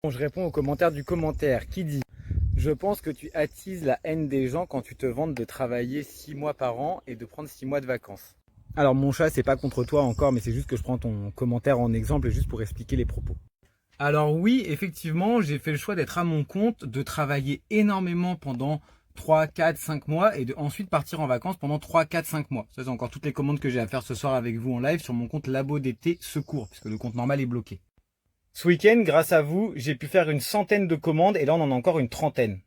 Je réponds au commentaire du commentaire qui dit: je pense que tu attises la haine des gens quand tu te vantes de travailler 6 mois par an et de prendre 6 mois de vacances. Alors mon chat, c'est pas contre toi encore, mais c'est juste que je prends ton commentaire en exemple et juste pour expliquer les propos. Alors oui, effectivement, j'ai fait le choix d'être à mon compte, de travailler énormément pendant 3, 4, 5 mois et de ensuite partir en vacances pendant 3, 4, 5 mois. Ça, c'est encore toutes les commandes que j'ai à faire ce soir avec vous en live sur mon compte Labo d'été Secours, puisque le compte normal est bloqué. Ce week-end, grâce à vous, j'ai pu faire une centaine de commandes et là on en a encore une trentaine.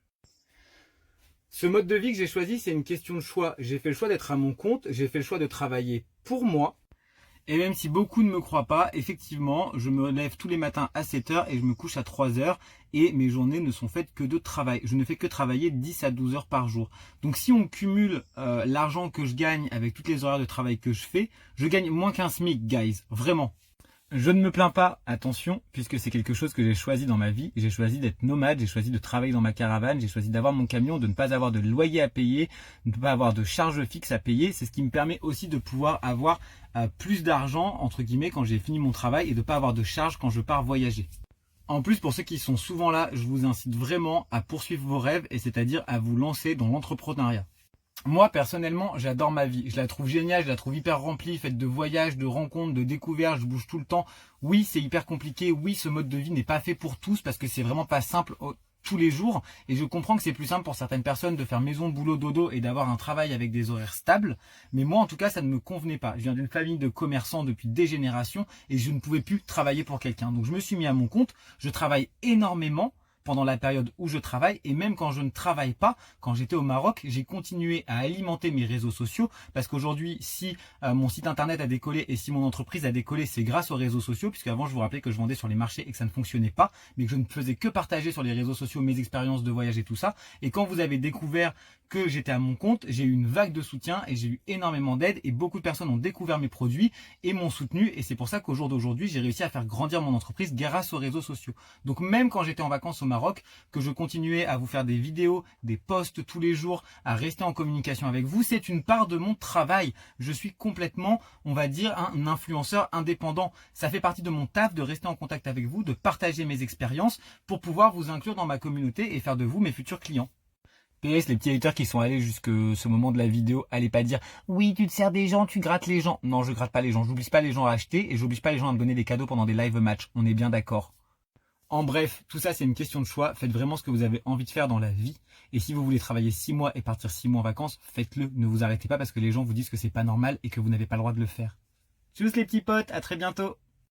Ce mode de vie que j'ai choisi, c'est une question de choix. J'ai fait le choix d'être à mon compte, j'ai fait le choix de travailler pour moi. Et même si beaucoup ne me croient pas, effectivement, je me lève tous les matins à 7 heures et je me couche à 3 heures et mes journées ne sont faites que de travail. Je ne fais que travailler 10 à 12 heures par jour. Donc si on cumule l'argent que je gagne avec toutes les horaires de travail que je fais, je gagne moins qu'un SMIC, guys. Vraiment. Je ne me plains pas, attention, puisque c'est quelque chose que j'ai choisi dans ma vie. J'ai choisi d'être nomade, j'ai choisi de travailler dans ma caravane, j'ai choisi d'avoir mon camion, de ne pas avoir de loyer à payer, de ne pas avoir de charges fixes à payer. C'est ce qui me permet aussi de pouvoir avoir plus d'argent, entre guillemets, quand j'ai fini mon travail et de ne pas avoir de charges quand je pars voyager. En plus, pour ceux qui sont souvent là, je vous incite vraiment à poursuivre vos rêves et c'est-à-dire à vous lancer dans l'entrepreneuriat. Moi, personnellement, j'adore ma vie. Je la trouve géniale, je la trouve hyper remplie, faite de voyages, de rencontres, de découvertes, je bouge tout le temps. Oui, c'est hyper compliqué. Oui, ce mode de vie n'est pas fait pour tous parce que c'est vraiment pas simple tous les jours. Et je comprends que c'est plus simple pour certaines personnes de faire maison, boulot, dodo et d'avoir un travail avec des horaires stables. Mais moi, en tout cas, ça ne me convenait pas. Je viens d'une famille de commerçants depuis des générations et je ne pouvais plus travailler pour quelqu'un. Donc, je me suis mis à mon compte. Je travaille énormément pendant la période où je travaille et même quand je ne travaille pas, quand j'étais au Maroc, j'ai continué à alimenter mes réseaux sociaux parce qu'aujourd'hui, si mon site internet a décollé et si mon entreprise a décollé, c'est grâce aux réseaux sociaux puisqu'avant je vous rappelais que je vendais sur les marchés et que ça ne fonctionnait pas, mais que je ne faisais que partager sur les réseaux sociaux mes expériences de voyage et tout ça. Et quand vous avez découvert que j'étais à mon compte, j'ai eu une vague de soutien et j'ai eu énormément d'aide et beaucoup de personnes ont découvert mes produits et m'ont soutenu et c'est pour ça qu'au jour d'aujourd'hui, j'ai réussi à faire grandir mon entreprise grâce aux réseaux sociaux. Donc même quand j'étais en vacances au Maroc, que je continuais à vous faire des vidéos, des posts tous les jours, à rester en communication avec vous, c'est une part de mon travail. Je suis complètement, on va dire, un influenceur indépendant. Ça fait partie de mon taf de rester en contact avec vous, de partager mes expériences pour pouvoir vous inclure dans ma communauté et faire de vous mes futurs clients. PS, les petits haters qui sont allés jusque ce moment de la vidéo, allez pas dire oui, tu te sers des gens, tu grattes les gens. Non, je gratte pas les gens, j'oblige pas les gens à acheter et j'oblige pas les gens à me donner des cadeaux pendant des live matchs. On est bien d'accord. En bref, tout ça c'est une question de choix. Faites vraiment ce que vous avez envie de faire dans la vie. Et si vous voulez travailler 6 mois et partir 6 mois en vacances, faites-le. Ne vous arrêtez pas parce que les gens vous disent que c'est pas normal et que vous n'avez pas le droit de le faire. Tchuss les petits potes, à très bientôt.